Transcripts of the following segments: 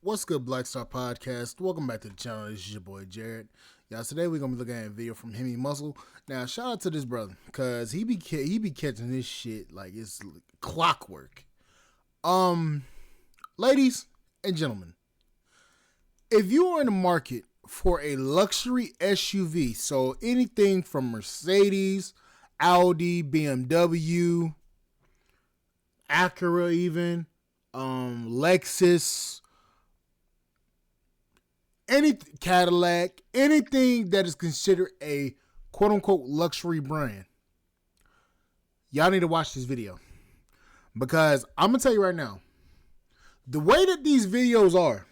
What's good, Black Star Podcast? Welcome back to the channel. This is your boy Jared. Y'all, today we're gonna be looking at a video from Hemi Muscle. Now, shout out to this brother, cause he be catching this shit like it's clockwork. Ladies and gentlemen, if you are in the market for a luxury SUV, so anything from Mercedes, Audi, BMW, Acura, even Lexus, any Cadillac, anything that is considered a quote unquote luxury brand, y'all need to watch this video. Because I'm gonna tell you right now, the way that these videos are,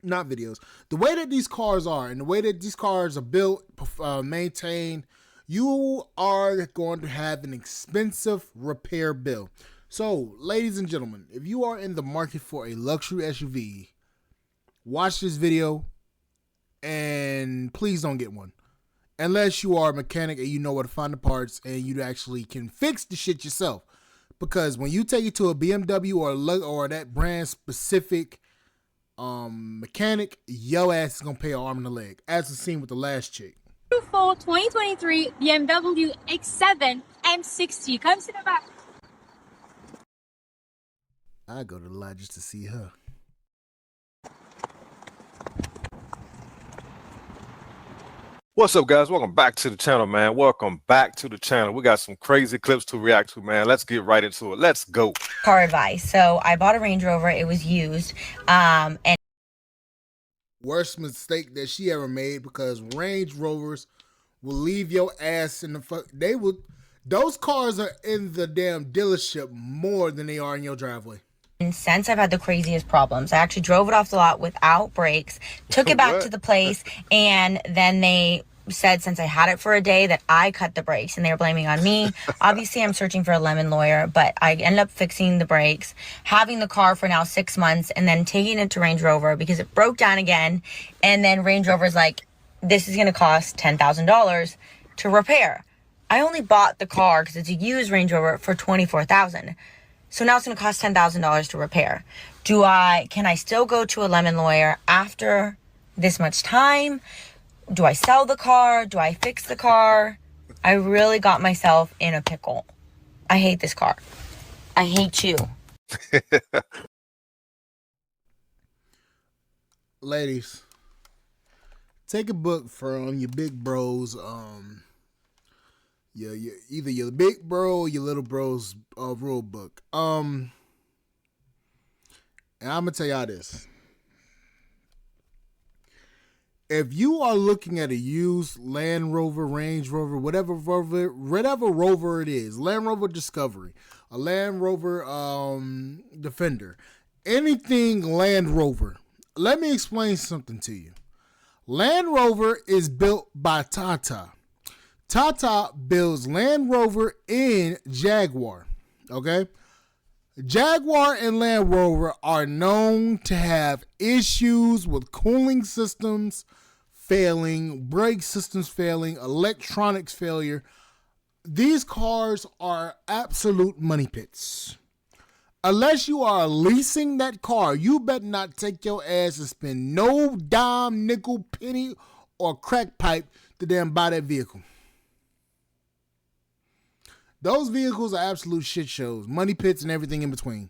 not videos, the way that these cars are and the way that these cars are built, maintained, you are going to have an expensive repair bill. So, ladies and gentlemen, if you are in the market for a luxury SUV, watch this video and please don't get one. Unless you are a mechanic and you know where to find the parts and you actually can fix the shit yourself. Because when you take it to a BMW or that brand specific mechanic, your ass is going to pay an arm and a leg. As the seen with the last chick. Beautiful 2023 BMW X7 M60. Come to the back. I go to the lot just to see her. What's up, guys? Welcome back to the channel, man. Welcome back to the channel. We got some crazy clips to react to, man. Let's get right into it. Let's go. Car advice. So I bought a Range Rover. It was used. And Worst mistake that she ever made, because Range Rovers will leave your ass in the fuck. Those cars are in the damn dealership more than they are in your driveway. since I've had the craziest problems, I actually drove it off the lot without brakes, took it back to the place, and then they said since I had it for a day that I cut the brakes and they were blaming on me. Obviously, I'm searching for a lemon lawyer, but I ended up fixing the brakes, having the car for now 6 months, and then taking it to Range Rover because it broke down again. And then Range Rover's like, this is going to cost $10,000 to repair. I only bought the car because it's a used Range Rover for $24,000. So now it's going to cost $10,000 to repair. Can I still go to a lemon lawyer after this much time? Do I sell the car? Do I fix the car? I really got myself in a pickle. I hate this car. I hate you. Ladies, take a book from your big bros, either your big bro or your little bro's rule book. And I'm gonna tell y'all this. If you are looking at a used Land Rover, Range Rover, whatever Rover it is, Land Rover Discovery, a Land Rover Defender, anything Land Rover, let me explain something to you. Land Rover is built by Tata. Tata builds Land Rover and Jaguar, okay? Jaguar and Land Rover are known to have issues with cooling systems failing, brake systems failing, electronics failure. These cars are absolute money pits. Unless you are leasing that car, you better not take your ass and spend no dime, nickel, penny, or crack pipe to damn buy that vehicle. Those vehicles are absolute shit shows, money pits and everything in between.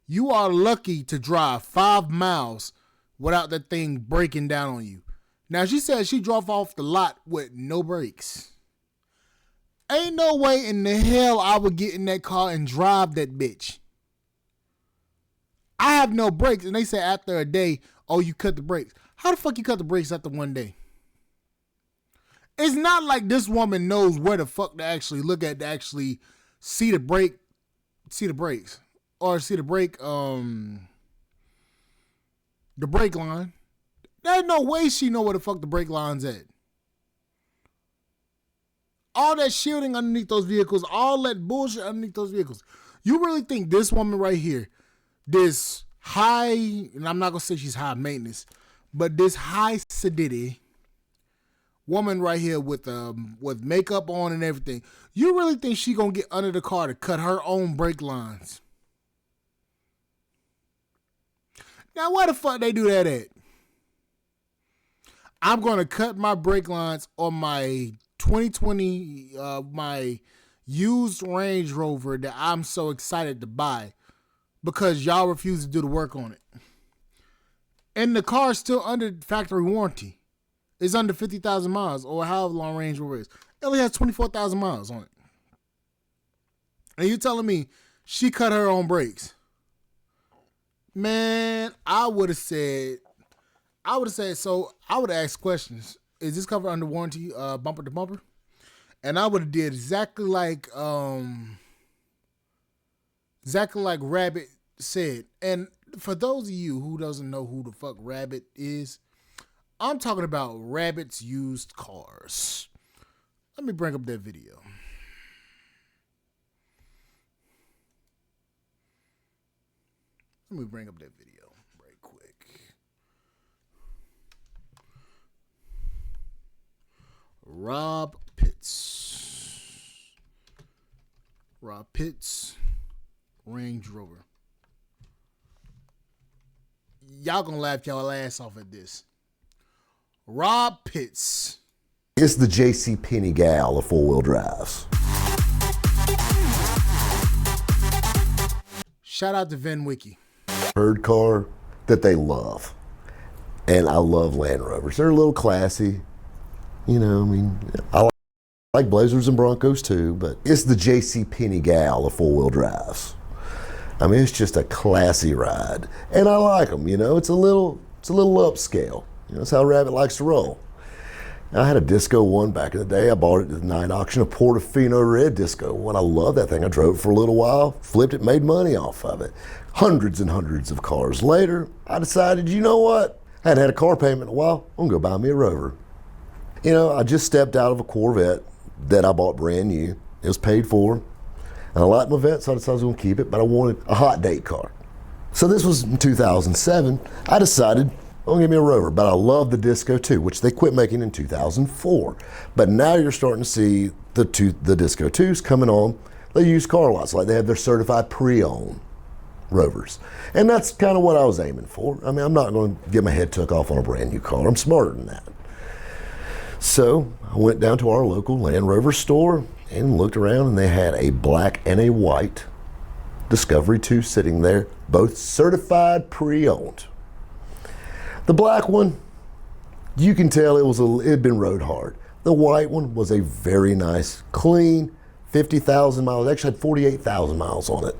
You are lucky to drive 5 miles without that thing breaking down on you. Now, she said she drove off the lot with no brakes. Ain't no way in the hell I would get in that car and drive that bitch. I have no brakes, and they say after a day, oh, you cut the brakes. How the fuck you cut the brakes after one day? It's not like this woman knows where the fuck to actually look at to actually see the brakes, or see the brake line. There's no way she know where the fuck the brake line's at. All that shielding underneath those vehicles, all that bullshit underneath those vehicles. You really think this woman right here, this high, and I'm not gonna say she's high maintenance, but this high sedity woman right here with makeup on and everything, you really think she gonna get under the car to cut her own brake lines? Now, where the fuck they do that at? I'm going to cut my brake lines on my 2020, my used Range Rover that I'm so excited to buy because y'all refuse to do the work on it. And the car's still under factory warranty. It's under 50,000 miles or however long Range Rover is. It only has 24,000 miles on it. And you telling me she cut her own brakes? Man, I would have said, so I would have asked questions. Is this covered under warranty, bumper to bumper? And I would have did exactly like Rabbit said. And for those of you who doesn't know who the fuck Rabbit is, I'm talking about Rabbit's Used Cars. Let me bring up that video. Let me bring up that video right quick. Rob Pitts, Range Rover. Y'all gonna laugh y'all ass off at this. Rob Pitts. It's the JCPenney gal of four-wheel drives. Shout out to Van Wiki. Bird car that they love. And I love Land Rovers. They're a little classy. You know, I mean, I like Blazers and Broncos too, but it's the JCPenney gal of four-wheel drives. I mean, it's just a classy ride. And I like them, you know, it's a little upscale. You know, that's how Rabbit likes to roll. I had a Disco one back in the day. I bought it at the night auction, a Portofino red Disco one. I love that thing. I drove it for a little while, flipped it, made money off of it. Hundreds and hundreds of cars later, I decided, you know what? I hadn't had a car payment in a while. I'm gonna go buy me a Rover. You know, I just stepped out of a Corvette that I bought brand new. It was paid for. And I liked my Vette, so I decided I was gonna keep it, but I wanted a hot date car. So this was in 2007. I decided, I'm gonna give me a Rover, but I love the Disco 2, which they quit making in 2004. But now you're starting to see the Disco 2s coming on. They use car lots, like they have their certified pre-owned Rovers. And that's kind of what I was aiming for. I mean, I'm not gonna get my head took off on a brand new car. I'm smarter than that. So I went down to our local Land Rover store and looked around, and they had a black and a white Discovery 2 sitting there, both certified pre-owned. The black one, you can tell it had been rode hard. The white one was a very nice, clean, 50,000 miles. It actually had 48,000 miles on it.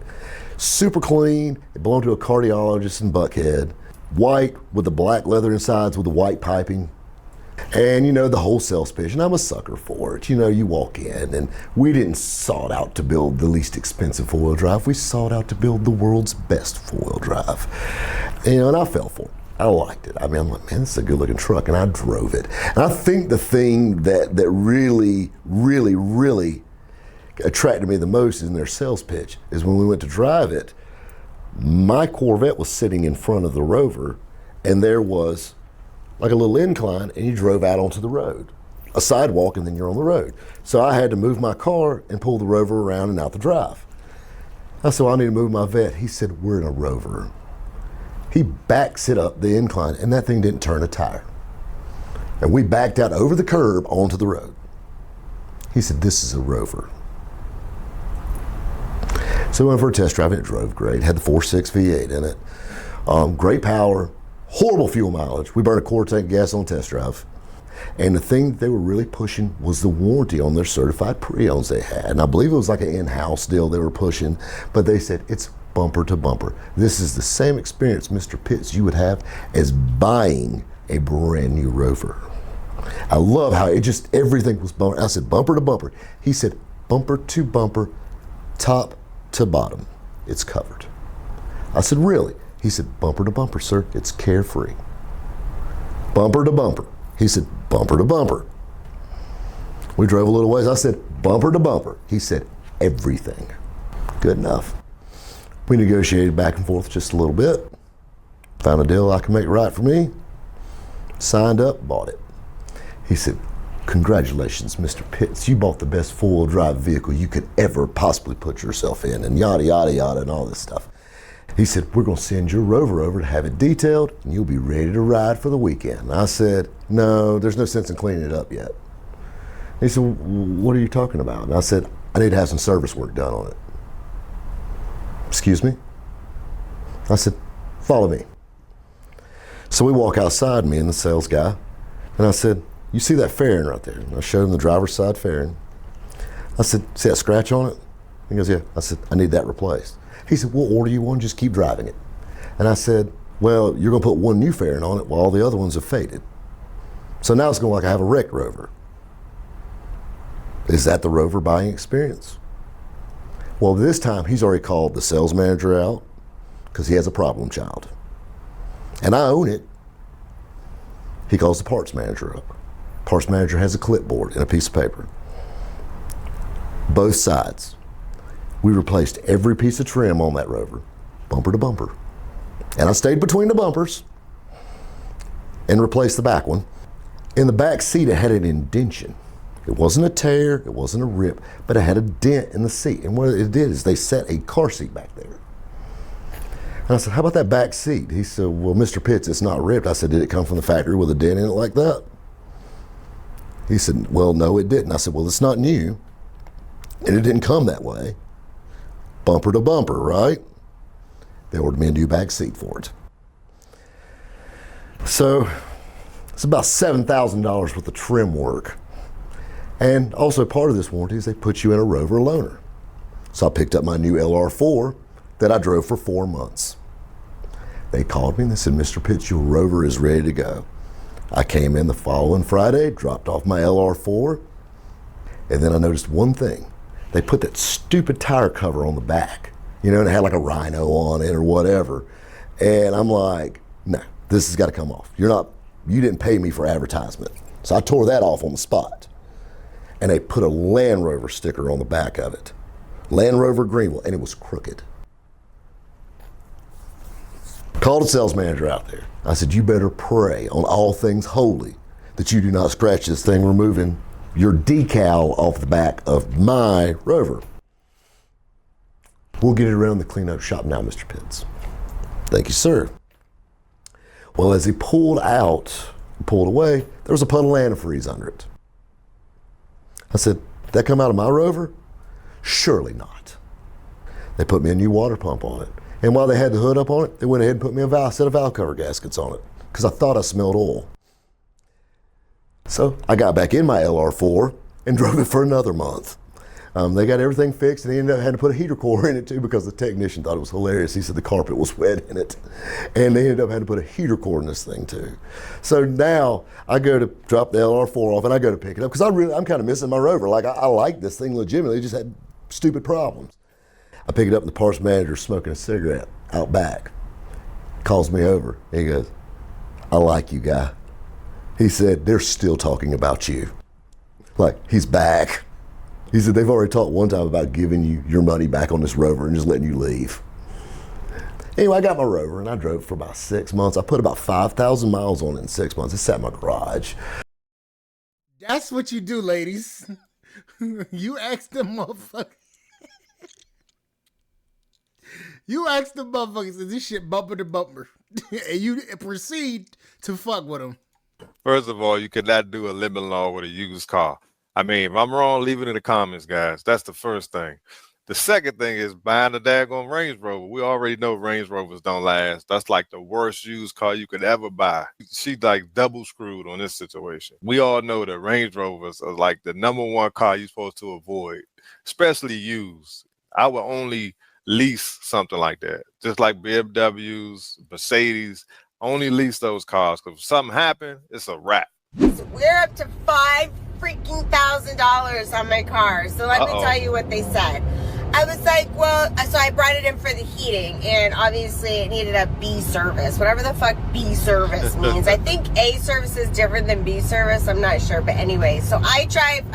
Super clean. It belonged to a cardiologist in Buckhead. White with the black leather insides with the white piping. And you know, the wholesale pitch, and I'm a sucker for it. You know, you walk in, and we didn't sought out to build the least expensive four-wheel drive. We sought out to build the world's best four-wheel drive. You know, and I fell for it. I liked it. I mean, I'm like, man, this is a good looking truck, and I drove it. And I think the thing that really, really, really attracted me the most in their sales pitch is when we went to drive it, my Corvette was sitting in front of the Rover, and there was like a little incline, and you drove out onto the road, a sidewalk, and then you're on the road. So I had to move my car and pull the Rover around and out the drive. I said, well, I need to move my Vette. He said, we're in a Rover. He backs it up the incline, and that thing didn't turn a tire. And we backed out over the curb onto the road. He said, this is a Rover. So we went for a test drive, and it drove great. It had the 4.6 V8 in it. Great power, horrible fuel mileage. We burned a quarter tank of gas on test drive. And the thing that they were really pushing was the warranty on their certified pre-owns they had. And I believe it was like an in-house deal they were pushing, but they said it's bumper to bumper. This is the same experience, Mr. Pitts, you would have as buying a brand new Rover. I love how it just, everything was bumper. I said bumper to bumper. He said bumper to bumper, top to bottom, it's covered. I said, really? He said, bumper to bumper, sir, it's carefree. Bumper to bumper. He said, bumper to bumper. We drove a little ways. I said, bumper to bumper. He said, everything. Good enough. We negotiated back and forth just a little bit. Found a deal I could make right for me. Signed up, bought it. He said, congratulations, Mr. Pitts. You bought the best four-wheel drive vehicle you could ever possibly put yourself in, and yada, yada, yada, and all this stuff. He said, we're going to send your Rover over to have it detailed and you'll be ready to ride for the weekend. I said, no, there's no sense in cleaning it up yet. He said, what are you talking about? And I said, I need to have some service work done on it. Excuse me? I said, follow me. So we walk outside, me and the sales guy, and I said, you see that fairing right there? And I showed him the driver's side fairing. I said, see that scratch on it? He goes, yeah. I said, I need that replaced. He said, we'll order you one, just keep driving it. And I said, well, you're gonna put one new fairing on it while all the other ones have faded. So now it's gonna like I have a wrecked Rover. Is that the Rover buying experience? Well, this time he's already called the sales manager out because he has a problem child. And I own it. He calls the parts manager up. Parts manager has a clipboard and a piece of paper. Both sides. We replaced every piece of trim on that Rover, bumper to bumper. And I stayed between the bumpers and replaced the back one. In the back seat, it had an indention. It wasn't a tear, it wasn't a rip, but it had a dent in the seat. And what it did is they set a car seat back there. And I said, how about that back seat? He said, well, Mr. Pitts, it's not ripped. I said, did it come from the factory with a dent in it like that? He said, well, no, it didn't. I said, well, it's not new, and it didn't come that way. Bumper to bumper, right? They ordered me a new back seat for it. So it's about $7,000 worth of trim work. And also part of this warranty is they put you in a Rover loaner. So I picked up my new LR4 that I drove for 4 months. They called me and they said, Mr. Pitts, your Rover is ready to go. I came in the following Friday, dropped off my LR4, and then I noticed one thing. They put that stupid tire cover on the back, you know, and it had like a rhino on it or whatever. And I'm like, no, this has got to come off. You didn't pay me for advertisement. So I tore that off on the spot. And they put a Land Rover sticker on the back of it. Land Rover Greenville, and it was crooked. Called the sales manager out there. I said, you better pray on all things holy that you do not scratch this thing removing your decal off the back of my Rover. We'll get it around the cleanup shop now, Mr. Pitts. Thank you, sir. Well, as he pulled away, there was a puddle of antifreeze under it. I said, that come out of my Rover? Surely not. They put me a new water pump on it. And while they had the hood up on it, they went ahead and put me a set of valve cover gaskets on it because I thought I smelled oil. So I got back in my LR4 and drove it for another month. They got everything fixed, and they ended up having to put a heater core in it too because the technician thought it was hilarious. He said the carpet was wet in it, and they ended up having to put a heater core in this thing too. So now I go to drop the LR4 off, and I go to pick it up because I'm kind of missing my Rover. Like I like this thing legitimately, just had stupid problems. I pick it up, and the parts manager smoking a cigarette out back. Calls me over. He goes, I like you, guy. He said, they're still talking about you. Like, he's back. He said, they've already talked one time about giving you your money back on this Rover and just letting you leave. Anyway, I got my Rover, and I drove it for about 6 months. I put about 5,000 miles on it in 6 months. It sat in my garage. That's what you do, ladies. You ask them motherfuckers. You ask the motherfuckers, is this shit bumper to bumper? And you proceed to fuck with them. First of all, you cannot do a lemon law with a used car. I mean, if I'm wrong, leave it in the comments, guys. That's the first thing. The second thing is buying a daggone Range Rover. We already know Range Rovers don't last. That's like the worst used car you could ever buy. She's like double screwed on this situation. We all know that Range Rovers are like the #1 car you're supposed to avoid, especially used. I would only lease something like that. Just like BMWs, Mercedes, only lease those cars because if something happened, it's a wrap. So we're up to $5,000 on my car. So let me tell you what they said. I was like, well, so I brought it in for the heating, and obviously it needed a B service, whatever the fuck B service means. I think A service is different than B service. I'm not sure, but anyway, so I drive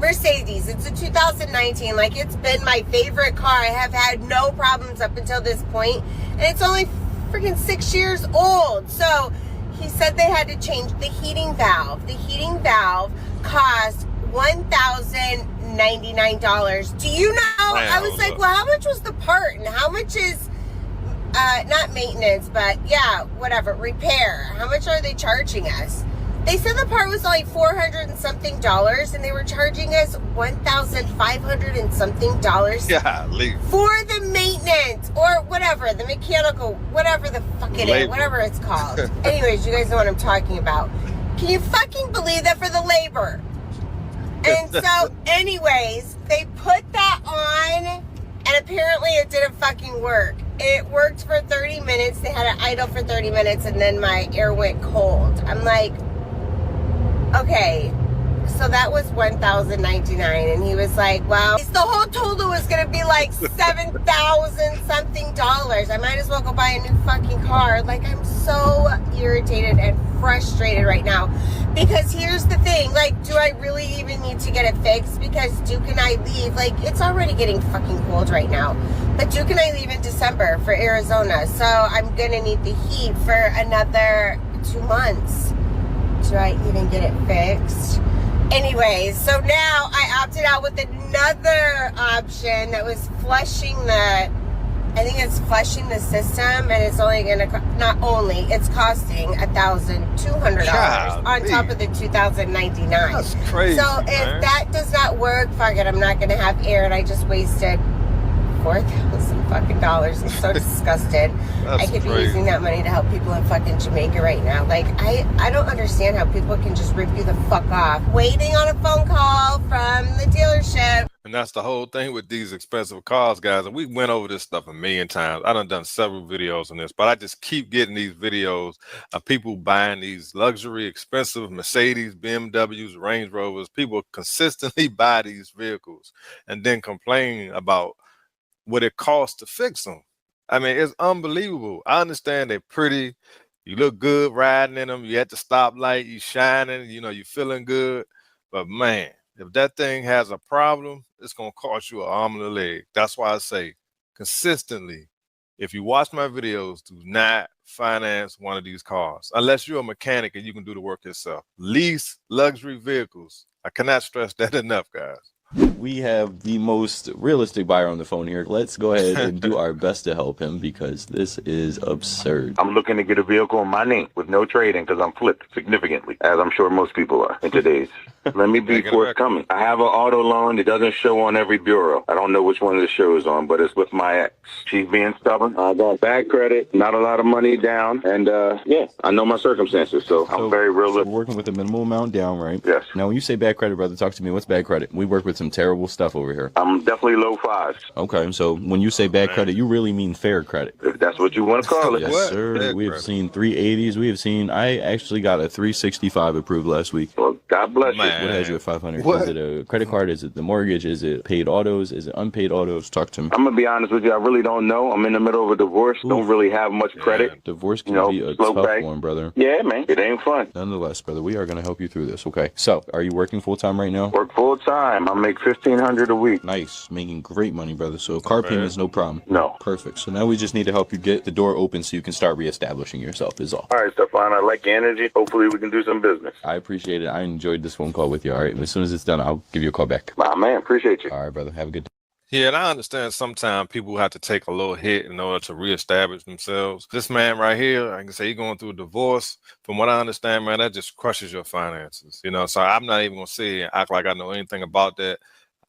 Mercedes. It's a 2019. Like, it's been my favorite car. I have had no problems up until this point, and it's only freaking 6 years old. So he said they had to change the heating valve. The heating valve cost $1,099. Do you know? Wow. I was like, well, how much was the part, and how much is not maintenance, but yeah, whatever, repair. How much are they charging us? They said the part was like $400 and something, and they were charging us $1,500 and something Yeah, leave. for the maintenance or whatever, the mechanical, whatever the fuck it is, whatever it's called. Anyways, you guys know what I'm talking about. Can you fucking believe that for the labor? And so, anyways, they put that on, and apparently it didn't fucking work. It worked for 30 minutes. They had it idle for 30 minutes, and then my air went cold. I'm like, okay, so that was $1,099, and he was like, well, the whole total was gonna be like $7,000 something. I might as well go buy a new fucking car. Like, I'm so irritated and frustrated right now, because here's the thing, like, do I really even need to get it fixed? Because Duke and I leave, like, it's already getting fucking cold right now, but Duke and I leave in December for Arizona, so I'm gonna need the heat for another 2 months. Do I even get it fixed? Anyways, so now I opted out with another option that was flushing the, I think it's flushing the system, and it's only gonna, not only, it's costing $1,200 on top of the $2,099. That's crazy. So if that does not work, fuck it, I'm not gonna have air, and I just wasted $4,000 fucking dollars. I'm so disgusted. I could be using that money to help people in fucking Jamaica right now. Like, I don't understand how people can just rip you the fuck off waiting on a phone call from the dealership. And that's the whole thing with these expensive cars, guys. And we went over this stuff a million times. I done several videos on this, but I just keep getting these videos of people buying these luxury, expensive Mercedes, BMWs, Range Rovers. People consistently buy these vehicles and then complain about what it costs to fix them. I mean, it's unbelievable. I understand they're pretty. You look good riding in them. You at the stoplight, you shining, you know, you feeling good. But man, if that thing has a problem, it's going to cost you an arm and a leg. That's why I say consistently, if you watch my videos, do not finance one of these cars unless you're a mechanic and you can do the work yourself. Lease luxury vehicles. I cannot stress that enough, guys. We have the most realistic buyer on the phone here. Let's go ahead and do our best to help him, because this is absurd. I'm looking to get a vehicle in my name with no trading, because I'm flipped significantly, as I'm sure most people are in today's. Let me be forthcoming. I have an auto loan. It doesn't show on every bureau. I don't know which one it shows on, but it's with my ex. She's being stubborn. I got bad credit, not a lot of money down, and yeah, I know my circumstances, so I'm very realistic. So we're working with a minimal amount down, right? Yes. Now, when you say bad credit, brother, talk to me. What's bad credit? We work with some terrible stuff over here. I'm definitely low fives. Okay, so when you say bad credit, you really mean fair credit. If that's what you want to call it. Yes, sir. We have seen 380s. We have seen, I actually got a 365 approved last week. Well, God bless you. What has you at 500? Is it a credit card? Is it the mortgage? Is it paid autos? Is it unpaid autos? Talk to me. I'm going to be honest with you. I really don't know. I'm in the middle of a divorce. Don't really have much credit. Divorce can be a tough one, brother. Yeah, man. It ain't fun. Nonetheless, brother, we are going to help you through this, okay? So, are you working full-time right now? Work full-time. I make $1,500 a week. Nice. Making great money, brother. So, car payments, no problem. No. Perfect. So, now we just need to help you get the door open so you can start reestablishing yourself, is all. All right, Stefan. I like your energy. Hopefully, we can do some business. I appreciate it. I enjoyed this phone call with you, all right? As soon as it's done, I'll give you a call back. Man, appreciate you. All right, brother. Have a good day. Yeah, and I understand sometimes people have to take a little hit in order to reestablish themselves. This man right here, I can say he's going through a divorce. From what I understand, man, that just crushes your finances. You know, so I'm not even going to sit here and act like I know anything about that.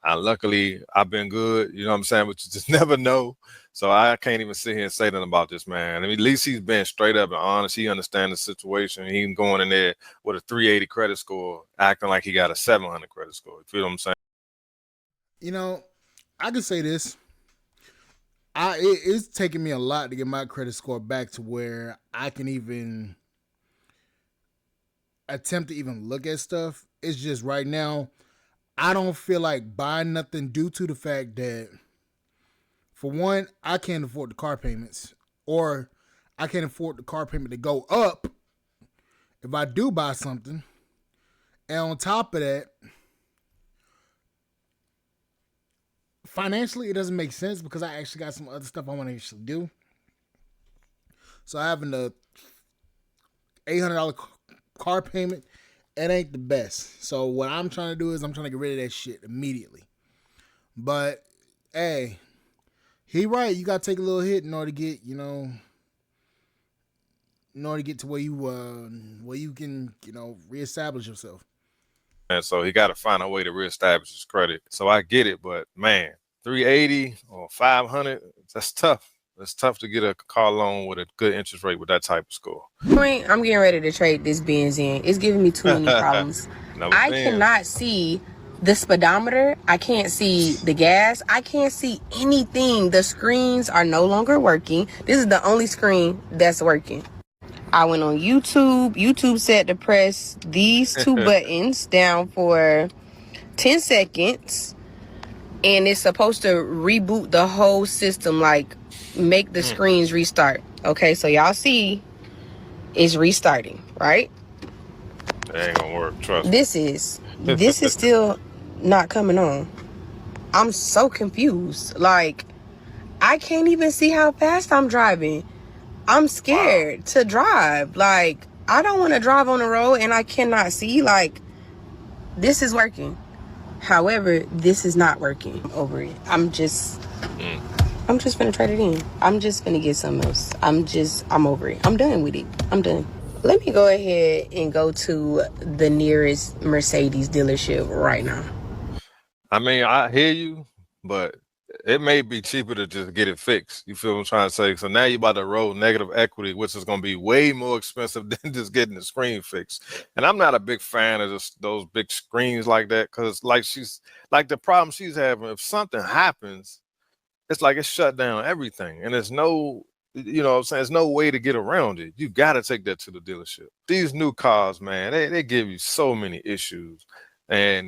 Luckily, I've been good, you know what I'm saying? But you just never know. So I can't even sit here and say nothing about this man. I mean, at least he's been straight up and honest. He understands the situation. He's going in there with a 380 credit score, acting like he got a 700 credit score. You feel what I'm saying? You know, I can say this. It's taking me a lot to get my credit score back to where I can even attempt to even look at stuff. It's just right now, I don't feel like buying nothing due to the fact that, for one, I can't afford the car payments, or I can't afford the car payment to go up if I do buy something. And on top of that, financially, it doesn't make sense because I actually got some other stuff I want to actually do. So having the $800 car payment, it ain't the best. So what I'm trying to do is I'm trying to get rid of that shit immediately. But hey, He right. You gotta take a little hit in order to get, you know, in order to get to where you can, you know, reestablish yourself. And so he got to find a way to reestablish his credit. So I get it, but man, 380 or 500, that's tough. It's tough to get a car loan with a good interest rate with that type of score. Point, I'm getting ready to trade this Benz in. It's giving me too many problems. I cannot see the speedometer. I can't see the gas. I can't see anything. The screens are no longer working. This is the only screen that's working. I went on YouTube. YouTube said to press these two buttons down for 10 seconds. And it's supposed to reboot the whole system, like make the screens restart. Okay, so y'all see it's restarting, right? That ain't gonna work, trust me. This is still not coming on. I'm so confused. Like, I can't even see how fast I'm driving. I'm scared to drive. Like, I don't want to drive on the road and I cannot see. Like, this is working. However, this is not working. Over it. I'm just gonna trade it in. I'm just gonna get something else. I'm over it. I'm done with it. I'm done. Let me go ahead and go to the nearest Mercedes dealership right now. I mean, I hear you, but it may be cheaper to just get it fixed. You feel what I'm trying to say? So now you're about to roll negative equity, which is going to be way more expensive than just getting the screen fixed. And I'm not a big fan of those big screens like that, because like the problem she's having, if something happens, it's like it's shut down everything. And there's no, you know what I'm saying, there's no way to get around it. You got to take that to the dealership. These new cars, man, they give you so many issues. And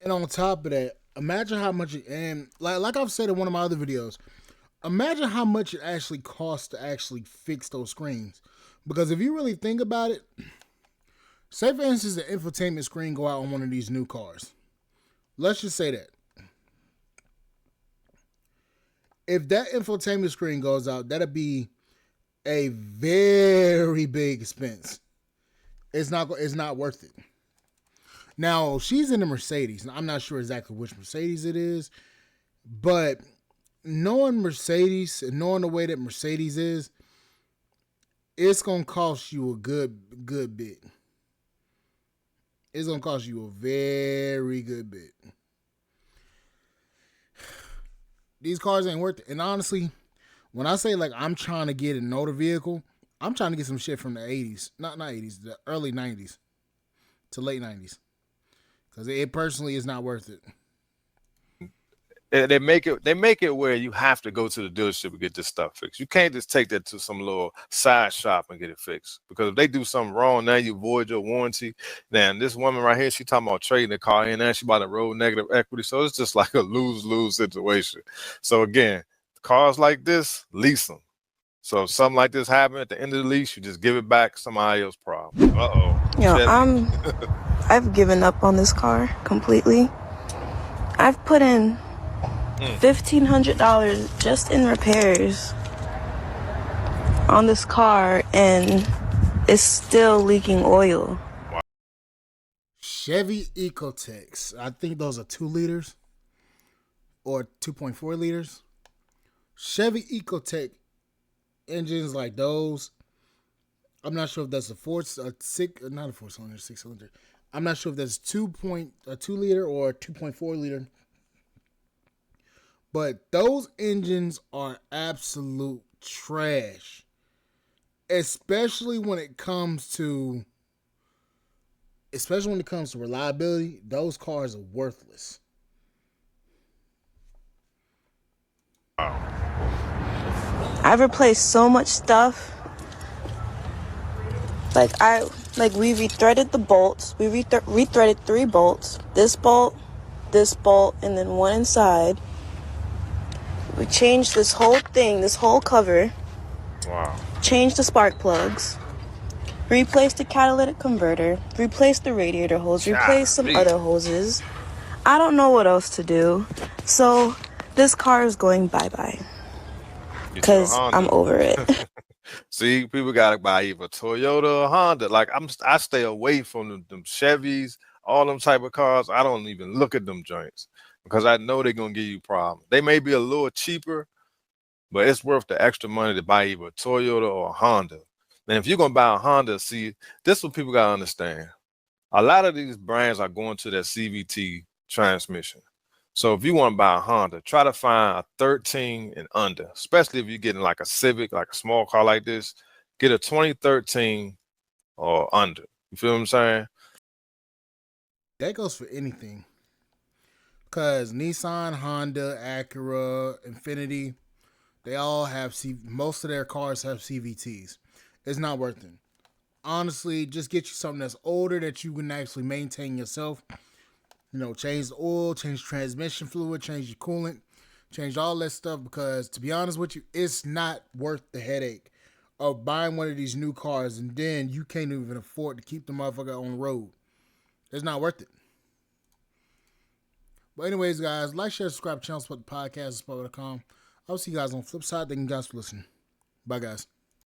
on top of that, imagine how much, and like I've said in one of my other videos, imagine how much it actually costs to actually fix those screens. Because if you really think about it, say for instance the infotainment screen go out on one of these new cars. Let's just say that. If that infotainment screen goes out, that'll be a very big expense. It's not worth it. Now, she's in a Mercedes. I'm not sure exactly which Mercedes it is, but knowing Mercedes and knowing the way that Mercedes is, it's going to cost you a good bit. It's going to cost you a very good bit. These cars ain't worth it. And honestly, when I say like I'm trying to get an older vehicle, I'm trying to get some shit from the 80s. Not 80s, the early 90s to late 90s. Because it personally is not worth it. They make it where you have to go to the dealership and get this stuff fixed. You can't just take that to some little side shop and get it fixed. Because if they do something wrong, now you void your warranty. Then this woman right here, she talking about trading the car in, and she about to roll negative equity. So it's just like a lose-lose situation. So again, cars like this, lease them. So if something like this happen at the end of the lease, you just give it back, somebody else's problem. I've given up on this car completely. I've put in $1,500 just in repairs on this car, and it's still leaking oil. Chevy Ecotec. I think those are 2 liters or 2.4 liters. Chevy Ecotec engines like those. I'm not sure if that's not a 4-cylinder, 6-cylinder. I'm not sure if that's 2 liter or 2.4 liter. But those engines are absolute trash. Especially when it comes to reliability, those cars are worthless. I've replaced so much stuff. We rethreaded the bolts. We rethreaded 3 bolts. This bolt, and then one inside. We changed this whole thing, this whole cover. Wow. Changed the spark plugs. Replaced the catalytic converter. Replaced the radiator hose. Replaced some other hoses. I don't know what else to do. So this car is going bye-bye. Because I'm over it. See, people gotta buy either Toyota or Honda. Like I stay away from them Chevys, all them type of cars. I don't even look at them joints. because I know they're gonna give you problems. They may be a little cheaper, but it's worth the extra money to buy either a Toyota or a Honda. And if you're gonna buy a Honda, see, this is what people gotta understand. A lot of these brands are going to that CVT transmission. So if you want to buy a Honda, try to find a 13 and under, especially if you're getting like a Civic, like a small car like this, get a 2013 or under. You feel what I'm saying? That goes for anything. Because Nissan, Honda, Acura, Infiniti, they all have, most of their cars have CVTs. It's not worth it. Honestly, just get you something that's older that you can actually maintain yourself. You know, change the oil, change transmission fluid, change your coolant, change all that stuff, because to be honest with you, it's not worth the headache of buying one of these new cars and then you can't even afford to keep the motherfucker on the road. It's not worth it. But anyways, guys, like, share, subscribe to the channel, support the podcast, support.com. I'll see you guys on the flip side. Thank you guys for listening. Bye, guys.